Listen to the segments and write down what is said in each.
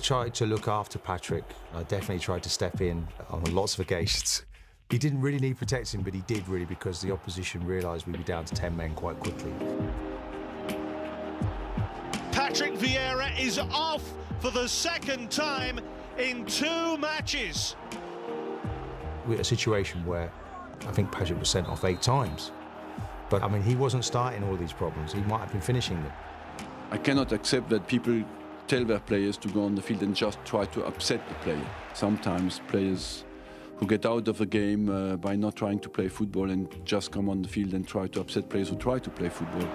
tried to look after Patrick. I definitely tried to step in on lots of occasions. He didn't really need protecting, but he did really, because the opposition realised we'd be down to 10 men quite quickly. Patrick Vieira is off for the second time in 2 matches. We had a situation where I think Patrick was sent off 8 times. But, I mean, he wasn't starting all these problems. He might have been finishing them. I cannot accept that people tell their players to go on the field and just try to upset the player. Sometimes players who get out of a game by not trying to play football and just come on the field and try to upset players who try to play football.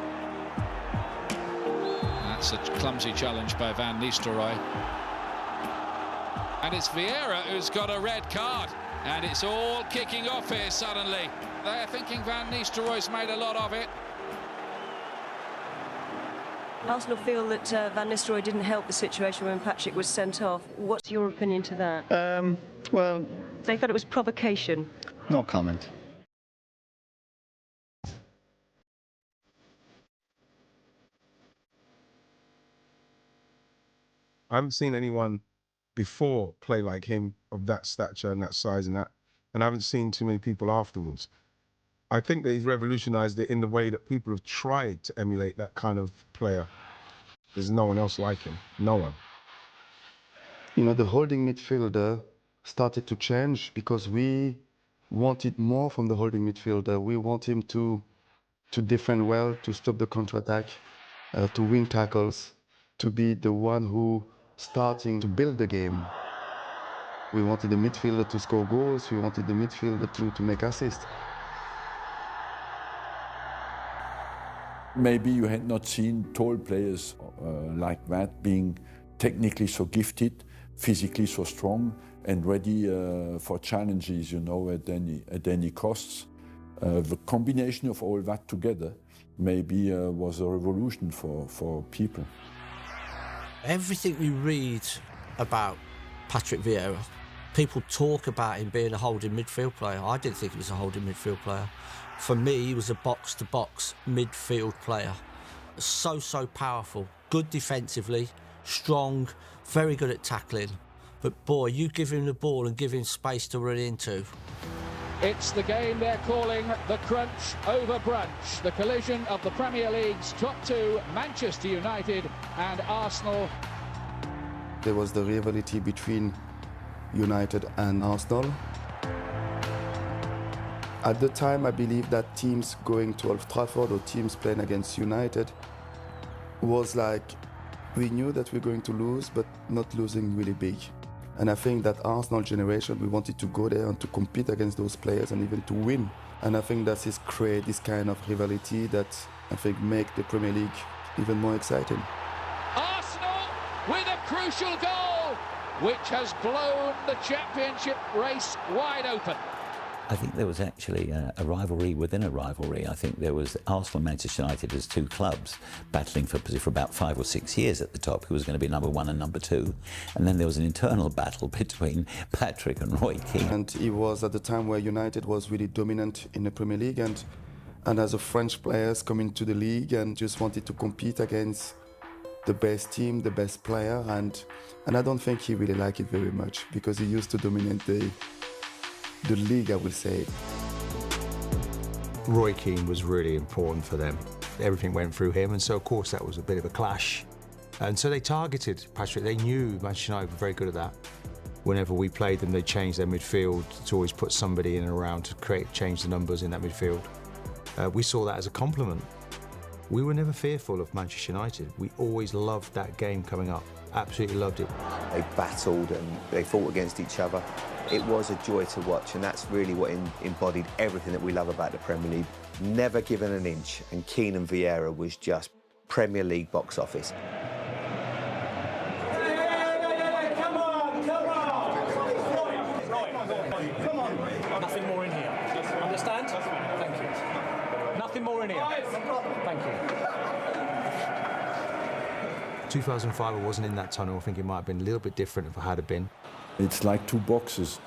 That's a clumsy challenge by Van Nistelrooy. And it's Vieira who's got a red card. And it's all kicking off here suddenly. They're thinking Van Nistelrooy's made a lot of it. Arsenal feel that Van Nistelrooy didn't help the situation when Patrick was sent off. What's your opinion to that? Well... They thought it was provocation. No comment. I haven't seen anyone before play like him, of that stature and that size and I haven't seen too many people afterwards. I think that he's revolutionized it in the way that people have tried to emulate that kind of player. There's no one else like him, no one. You know, the holding midfielder started to change because we wanted more from the holding midfielder. We want him to defend well, to stop the counter-attack, to win tackles, to be the one who starting to build the game. We wanted the midfielder to score goals. We wanted the midfielder to make assists. Maybe you had not seen tall players like that being technically so gifted, physically so strong, and ready for challenges, you know, at any costs. The combination of all that together maybe was a revolution for people. Everything we read about Patrick Vieira, people talk about him being a holding midfield player. I didn't think he was a holding midfield player. For me, he was a box-to-box midfield player. So powerful, good defensively, strong, very good at tackling. But boy, you give him the ball and give him space to run into. It's the game they're calling the crunch over brunch. The collision of the Premier League's top 2, Manchester United and Arsenal. There was the rivalry between United and Arsenal. At the time, I believe that teams going to Old Trafford or teams playing against United was like, we knew that we were going to lose, but not losing really big. And I think that Arsenal generation, we wanted to go there and to compete against those players and even to win. And I think that is create this kind of rivalry that I think make the Premier League even more exciting. Arsenal with a crucial goal, which has blown the championship race wide open. I think there was actually a rivalry within a rivalry. I think there was Arsenal and Manchester United as 2 clubs battling for about 5 or 6 years at the top, who was going to be number 1 and number 2. And then there was an internal battle between Patrick and Roy Keane. And it was at the time where United was really dominant in the Premier League, and as a French players coming to the league and just wanted to compete against the best team, the best player, and I don't think he really liked it very much because he used to dominate the league, I would say. Roy Keane was really important for them. Everything went through him, and so of course that was a bit of a clash. And so they targeted Patrick. They knew Manchester United were very good at that. Whenever we played them, they changed their midfield to always put somebody in and around to change the numbers in that midfield. We saw that as a compliment. We were never fearful of Manchester United. We always loved that game coming up. Absolutely loved it. They battled and they fought against each other. It was a joy to watch, and that's really what embodied everything that we love about the Premier League. Never given an inch, and Keane and Vieira was just Premier League box office. Come on! Nothing more in here. Understand? Thank you. Nothing more in here. Thank you. 2005, I wasn't in that tunnel. I think it might have been a little bit different if I had been. It's like 2 boxes.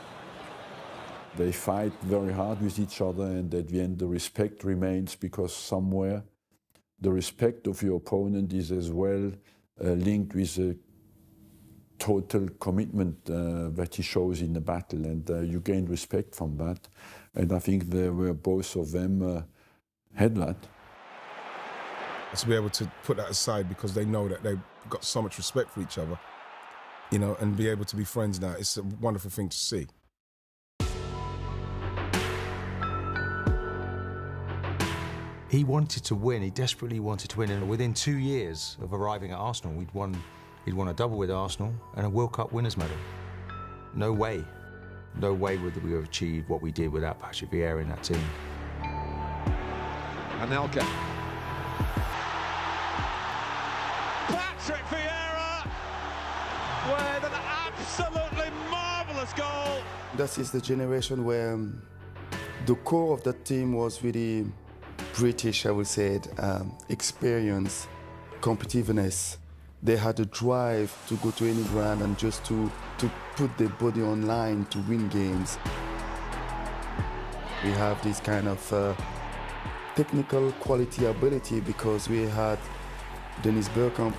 They fight very hard with each other, and at the end the respect remains, because somewhere the respect of your opponent is as well linked with total commitment that he shows in the battle, and you gain respect from that. And I think they were both of them had that. To be able to put that aside because they know that they've got so much respect for each other, you know, and be able to be friends now, it's a wonderful thing to see. He wanted to win, he desperately wanted to win, and within 2 years of arriving at Arsenal, he'd won a double with Arsenal and a World Cup winners medal. No way would we have achieved what we did without Patrick Vieira in that team. Anelka. Patrick Vieira with an absolutely marvellous goal. That is the generation where the core of that team was really British, I would say, experience, competitiveness. They had a drive to go to any ground and just to put their body on line to win games. We have this kind of technical quality ability because we had Dennis Bergkamp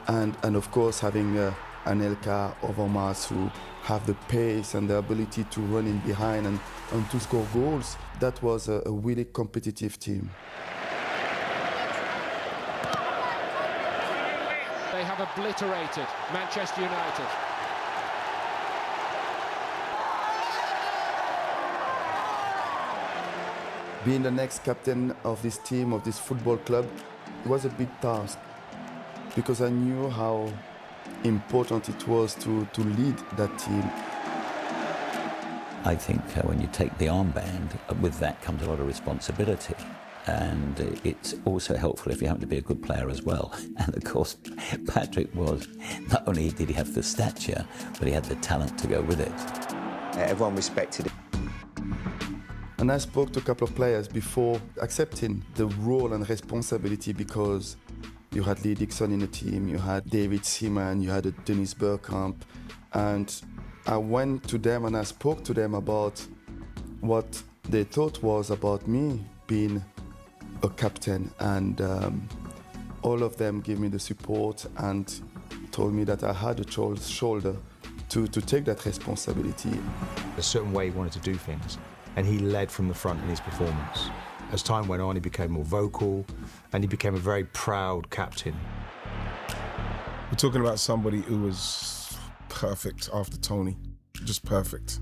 and of course having Anelka, Overmars who have the pace and the ability to run in behind and to score goals. That was a really competitive team. They have obliterated Manchester United. Being the next captain of this team, of this football club, was a big task because I knew how important it was to lead that team. I think when you take the armband, with that comes a lot of responsibility. And it's also helpful if you happen to be a good player as well. And of course, Patrick was, not only did he have the stature, but he had the talent to go with it. Everyone respected it. And I spoke to a couple of players before accepting the role and responsibility because you had Lee Dixon in the team, you had David Seaman, you had Dennis Bergkamp, and I went to them and I spoke to them about what they thought was about me being a captain, and all of them gave me the support and told me that I had a shoulder to take that responsibility. A certain way he wanted to do things, and he led from the front in his performance. As time went on, he became more vocal, and he became a very proud captain. We're talking about somebody who was perfect after Tony, just perfect.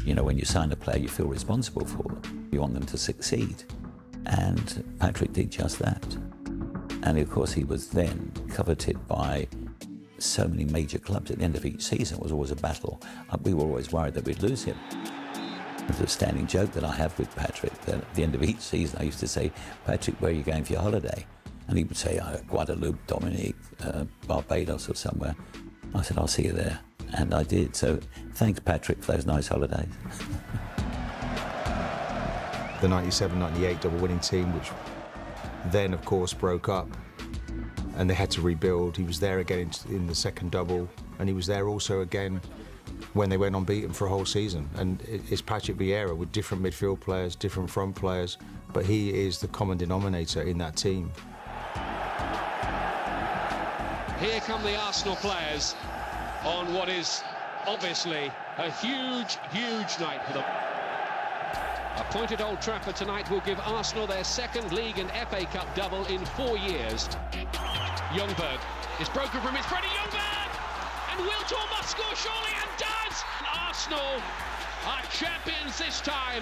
You know, when you sign a player, you feel responsible for them. You want them to succeed. And Patrick did just that. And of course, he was then coveted by so many major clubs. At the end of each season, it was always a battle. We were always worried that we'd lose him. There's a standing joke that I have with Patrick, that at the end of each season, I used to say, Patrick, where are you going for your holiday? And he would say, Guadeloupe, Dominique, Barbados or somewhere. I said, I'll see you there. And I did. So thanks, Patrick, for those nice holidays. The 97-98 double-winning team, which then, of course, broke up, and they had to rebuild. He was there again in the second double, and he was there also again when they went unbeaten for a whole season. And it's Patrick Vieira with different midfield players, different front players, but he is the common denominator in that team. Here come the Arsenal players on what is obviously a huge, huge night for them. Appointed Old Trafford tonight will give Arsenal their second league and FA Cup double in 4 years. Ljungberg is broken from his Freddie Ljungberg, and Wiltor must score surely, and does! Arsenal are champions this time,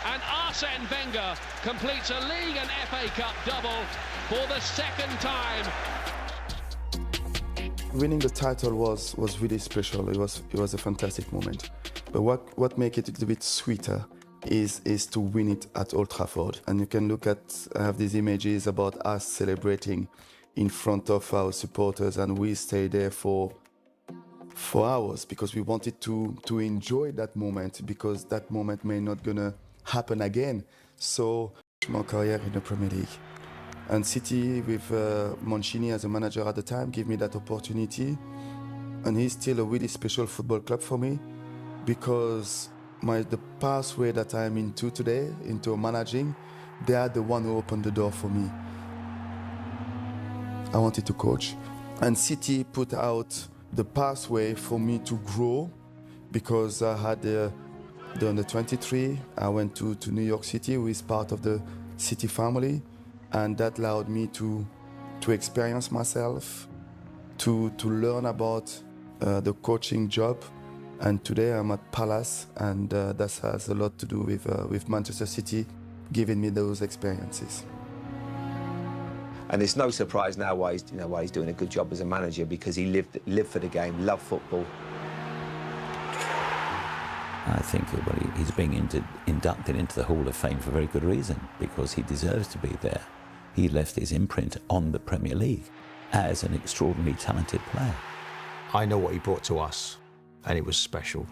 and Arsène Wenger completes a league and FA Cup double for the second time. Winning the title was really special. It was a fantastic moment. But what makes it a little bit sweeter is to win it at Old Trafford. And you can look at, I have these images about us celebrating in front of our supporters, and we stayed there for hours because we wanted to enjoy that moment, because that moment may not gonna happen again. So my career in the Premier League. And City, with Mancini as a manager at the time, gave me that opportunity. And he's still a really special football club for me, because the pathway that I'm into today, into managing, they are the one who opened the door for me. I wanted to coach. And City put out the pathway for me to grow, because I had the under 23. I went to New York City, who is part of the City family, and that allowed me to experience myself, to learn about the coaching job. And today I'm at Palace, and that has a lot to do with Manchester City giving me those experiences. And it's no surprise now why he's doing a good job as a manager, because he lived for the game, loved football. I think he's being inducted into the Hall of Fame for a very good reason, because he deserves to be there. He left his imprint on the Premier League as an extraordinarily talented player. I know what he brought to us, and it was special.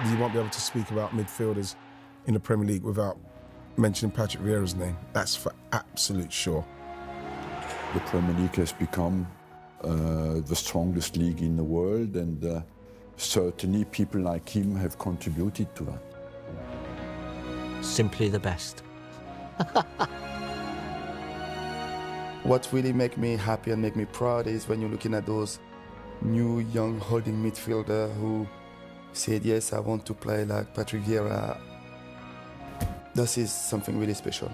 You won't be able to speak about midfielders in the Premier League without mentioning Patrick Vieira's name. That's for absolute sure. The Premier League has become the strongest league in the world, and certainly people like him have contributed to that. Simply the best. What really makes me happy and make me proud is when you're looking at those new young holding midfielder who said, yes, I want to play like Patrick Vieira. This is something really special.